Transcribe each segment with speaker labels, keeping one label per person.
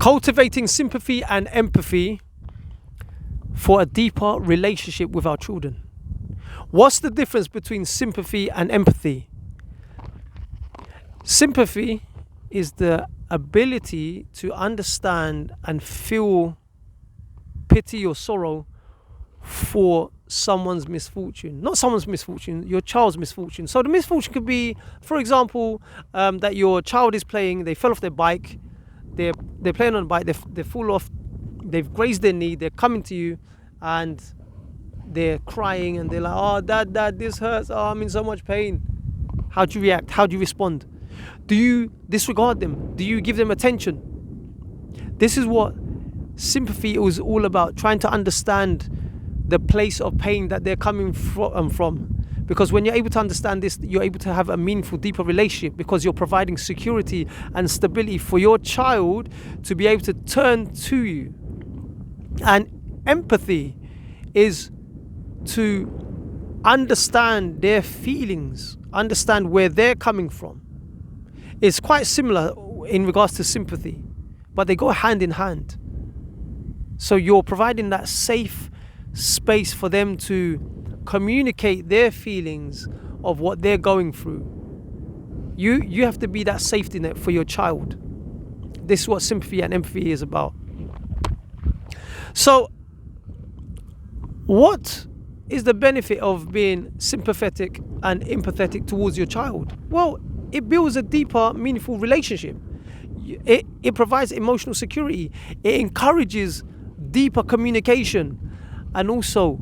Speaker 1: Cultivating sympathy and empathy for a deeper relationship with our children. What's the difference between sympathy and empathy? Sympathy is the ability to understand and feel pity or sorrow for someone's misfortune. Not someone's misfortune, your child's misfortune. So the misfortune could be, for example, that your child is playing, they fell off their bike, they're playing on a bike, they fall off, they've grazed their knee, they're coming to you and they're crying and they're like, oh, dad, this hurts, oh, I'm in so much pain. How do you react? How do you respond? Do you disregard them? Do you give them attention? This is what sympathy is all about, trying to understand the place of pain that they're coming from. Because when you're able to understand this, you're able to have a meaningful, deeper relationship, because you're providing security and stability for your child to be able to turn to you. And empathy is to understand their feelings, understand where they're coming from. It's quite similar in regards to sympathy, but they go hand in hand. So you're providing that safe space for them to communicate their feelings of what they're going through. You have to be that safety net for your child. This is what sympathy and empathy is about. So, what is the benefit of being sympathetic and empathetic towards your child? Well, it builds a deeper, meaningful relationship. It provides emotional security. It encourages deeper communication. And also,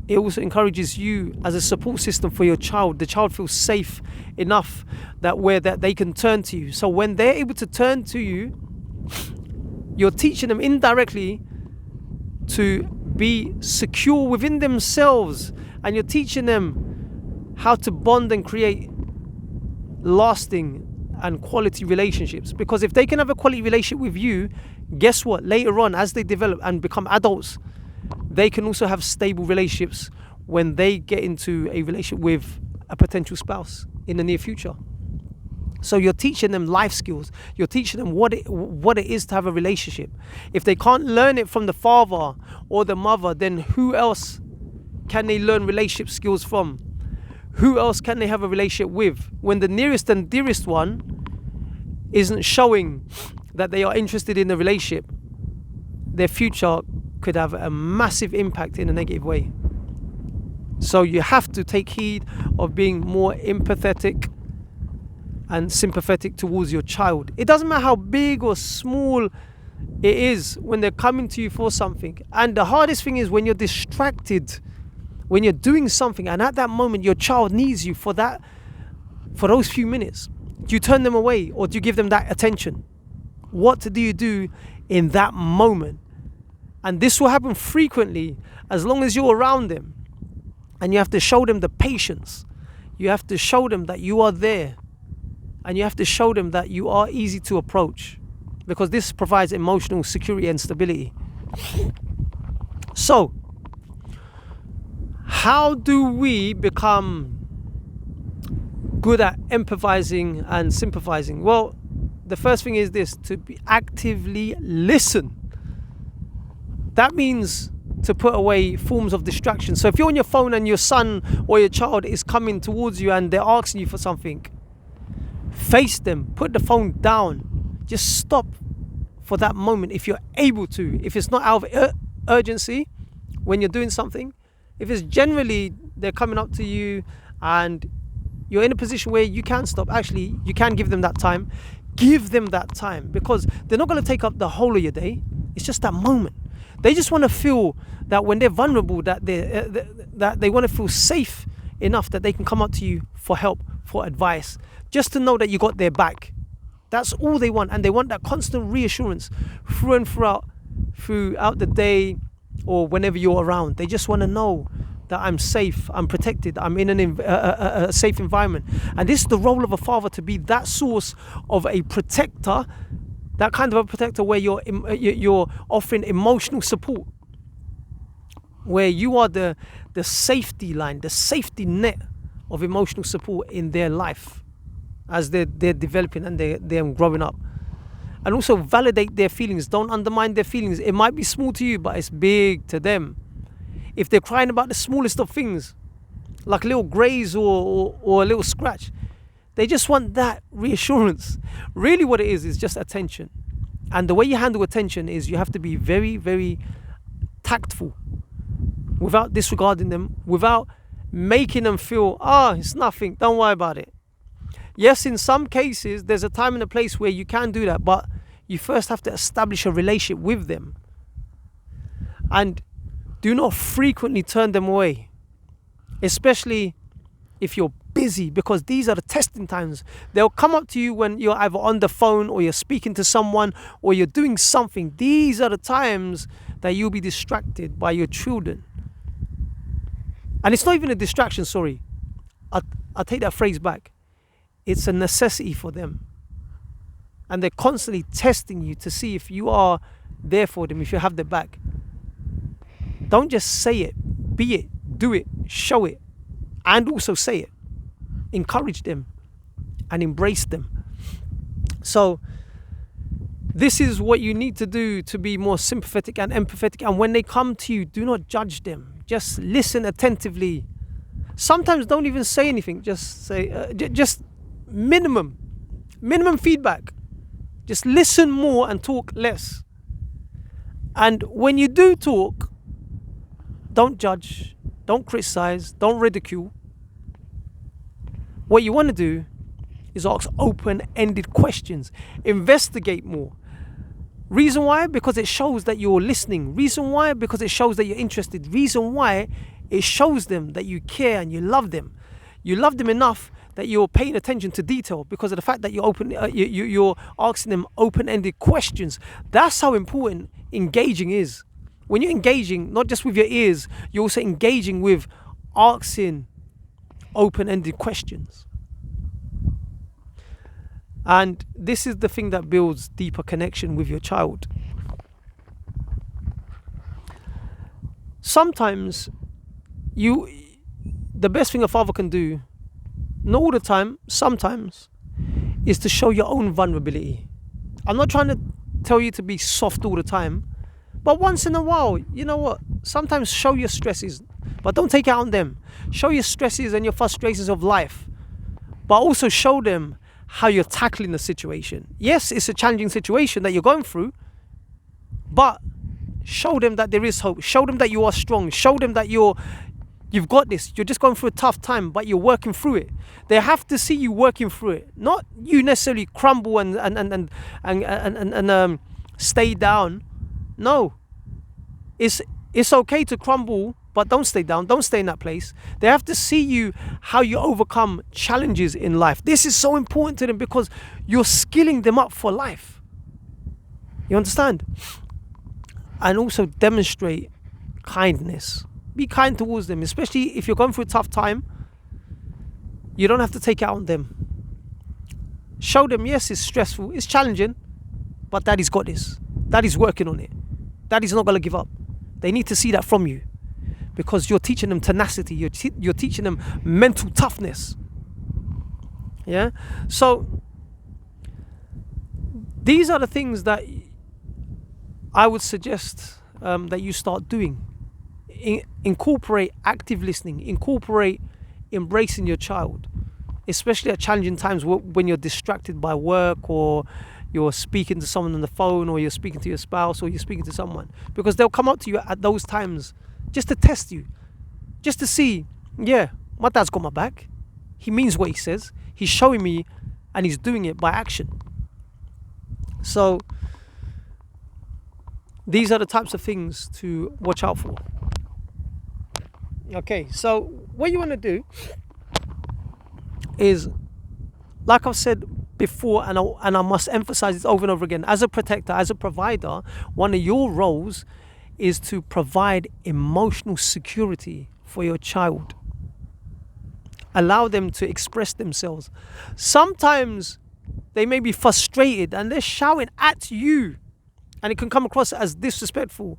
Speaker 1: it also encourages you as a support system for your child. The child feels safe enough that they can turn to you. So when they're able to turn to you, you're teaching them indirectly to be secure within themselves, and you're teaching them how to bond and create lasting and quality relationships. Because if they can have a quality relationship with you, guess what? Later on, as they develop and become adults, they can also have stable relationships when they get into a relationship with a potential spouse in the near future. So you're teaching them life skills. You're teaching them what it is to have a relationship. If they can't learn it from the father or the mother, then who else can they learn relationship skills from? Who else can they have a relationship with? When the nearest and dearest one isn't showing that they are interested in the relationship, their future could have a massive impact in a negative way. So you have to take heed of being more empathetic and sympathetic towards your child. It doesn't matter how big or small it is when they're coming to you for something. And the hardest thing is when you're distracted, when you're doing something, and at that moment your child needs you for those few minutes. Do you turn them away, or do you give them that attention? What do you do in that moment? And this will happen frequently as long as you're around them. And you have to show them the patience. You have to show them that you are there. And you have to show them that you are easy to approach, because this provides emotional security and stability. So, how do we become good at empathizing and sympathizing? Well, the first thing is this: to actively listen. That means to put away forms of distraction. So if you're on your phone and your son or your child is coming towards you and they're asking you for something, face them, put the phone down, just stop for that moment if you're able to. If it's not out of urgency when you're doing something, if it's generally they're coming up to you and you're in a position where you can stop, actually you can give them that time. Give them that time, because they're not going to take up the whole of your day. It's just that moment. They just want to feel that when they're vulnerable, that they want to feel safe enough that they can come up to you for help, for advice, just to know that you got their back. That's all they want, and they want that constant reassurance throughout the day or whenever you're around. They just want to know that I'm safe, I'm protected, I'm in a safe environment. And this is the role of a father, to be that source of a protector, that kind of a protector where you're offering emotional support, where you are the safety line, the safety net of emotional support in their life as they're developing and they're growing up. And also validate their feelings. Don't undermine their feelings. It might be small to you, but it's big to them. If they're crying about the smallest of things, like a little graze or a little scratch, they just want that reassurance. Really what it is just attention. And the way you handle attention is you have to be very, very tactful, without disregarding them, without making them feel, it's nothing, don't worry about it. Yes, in some cases, there's a time and a place where you can do that, but you first have to establish a relationship with them. And do not frequently turn them away, especially if you're busy, because these are the testing times. They'll come up to you when you're either on the phone or you're speaking to someone or you're doing something. These are the times that you'll be distracted by your children. And it's not even a distraction, sorry. I'll take that phrase back. It's a necessity for them. And they're constantly testing you to see if you are there for them, if you have their back. Don't just say it, be it, do it, show it, and also say it. Encourage them and embrace them. So this is what you need to do to be more sympathetic and empathetic. And when they come to you, do not judge them. Just listen attentively. Sometimes don't even say anything. Just say, just minimum feedback. Just listen more and talk less. And when you do talk, don't judge, don't criticize, don't ridicule. What you want to do is ask open-ended questions. Investigate more. Reason why? Because it shows that you're listening. Reason why? Because it shows that you're interested. Reason why? It shows them that you care and you love them. You love them enough that you're paying attention to detail because of the fact that you're asking them open-ended questions. That's how important engaging is. When you're engaging, not just with your ears, you're also engaging with asking open-ended questions. And this is the thing that builds deeper connection with your child. Sometimes the best thing a father can do, not all the time, sometimes, is to show your own vulnerability. I'm not trying to tell you to be soft all the time, but once in a while, you know what? Sometimes show your stresses, but don't take it out on them. Show your stresses and your frustrations of life, but also show them how you're tackling the situation. Yes, it's a challenging situation that you're going through, but show them that there is hope. Show them that you are strong. Show them that you've got this. You're just going through a tough time, but you're working through it. They have to see you working through it, not you necessarily crumble and stay down. No, it's okay to crumble, but don't stay down. Don't stay in that place. They have to see you how you overcome challenges in life. This is so important to them because you're skilling them up for life. You understand? And also demonstrate kindness. Be kind towards them, especially if you're going through a tough time. You don't have to take it out on them. Show them, yes, it's stressful, it's challenging, but Daddy's got this. Daddy's working on it. Daddy's not going to give up. They need to see that from you because you're teaching them tenacity. You're teaching them mental toughness. Yeah? So these are the things that I would suggest that you start doing. Incorporate active listening. Incorporate embracing your child, especially at challenging times when you're distracted by work or you're speaking to someone on the phone or you're speaking to your spouse or you're speaking to someone, because they'll come up to you at those times just to test you, just to see, yeah, my dad's got my back. He means what he says. He's showing me and he's doing it by action. So these are the types of things to watch out for. Okay, so what you want to do is, like I've said before, and I must emphasize this over and over again, as a protector, as a provider, one of your roles is to provide emotional security for your child. Allow them to express themselves. Sometimes they may be frustrated and they're shouting at you, and it can come across as disrespectful.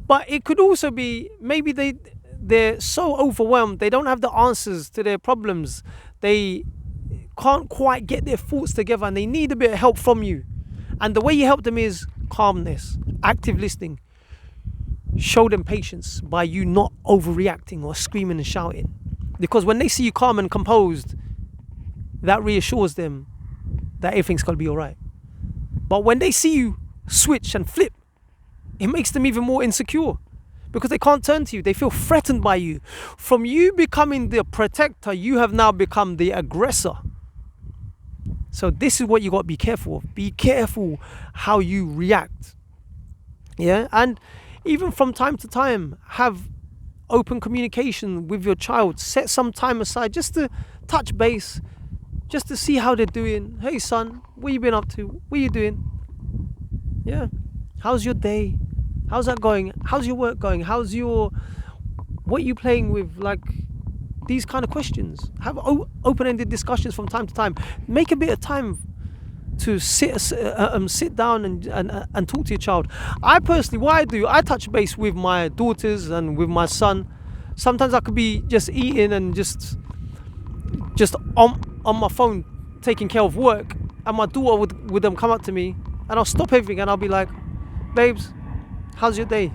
Speaker 1: But it could also be maybe they're so overwhelmed, they don't have the answers to their problems. They can't quite get their thoughts together and they need a bit of help from you. And the way you help them is calmness, active listening. Show them patience by you not overreacting or screaming and shouting. Because when they see you calm and composed, that reassures them that everything's going to be all right. But when they see you switch and flip, it makes them even more insecure because they can't turn to you. They feel threatened by you. From you becoming the protector, you have now become the aggressor. So this is what you got to be careful of. Be careful how you react. Yeah, and even from time to time, have open communication with your child. Set some time aside just to touch base, just to see how they're doing. Hey son, what you been up to? What are you doing? Yeah, how's your day? How's that going? How's your work going? What are you playing with? Like these kind of questions. Have open-ended discussions from time to time. Make a bit of time to sit down and talk to your child. I personally, what I do, I touch base with my daughters and with my son. Sometimes I could be just eating and just on my phone taking care of work, and my daughter would come up to me, and I'll stop everything and I'll be like, babes, how's your day?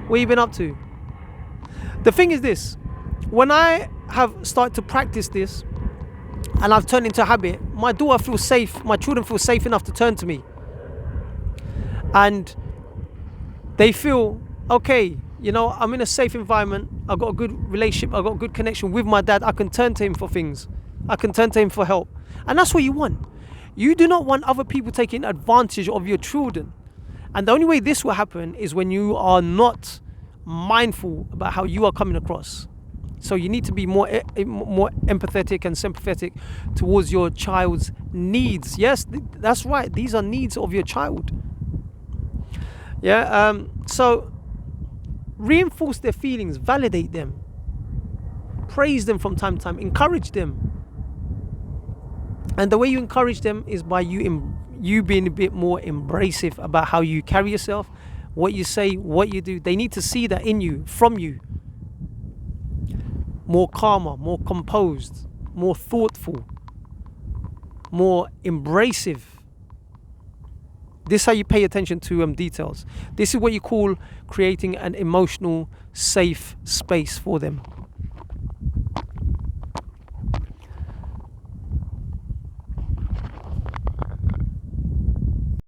Speaker 1: What you been up to? The thing is this, when I have started to practice this and I've turned into a habit, my daughter feels safe, my children feel safe enough to turn to me. And they feel, okay, you know, I'm in a safe environment, I've got a good relationship, I've got a good connection with my dad, I can turn to him for things, I can turn to him for help. And that's what you want. You do not want other people taking advantage of your children. And the only way this will happen is when you are not mindful about how you are coming across. So you need to be more empathetic and sympathetic towards your child's needs. Yes, that's right. These are needs of your child. Yeah. So reinforce their feelings, validate them, praise them from time to time, encourage them. And the way you encourage them is by you being a bit more embracive about how you carry yourself, what you say, what you do. They need to see that in you, from you. More calmer, more composed, more thoughtful, more embracive. This is how you pay attention to details. This is what you call creating an emotional, safe space for them.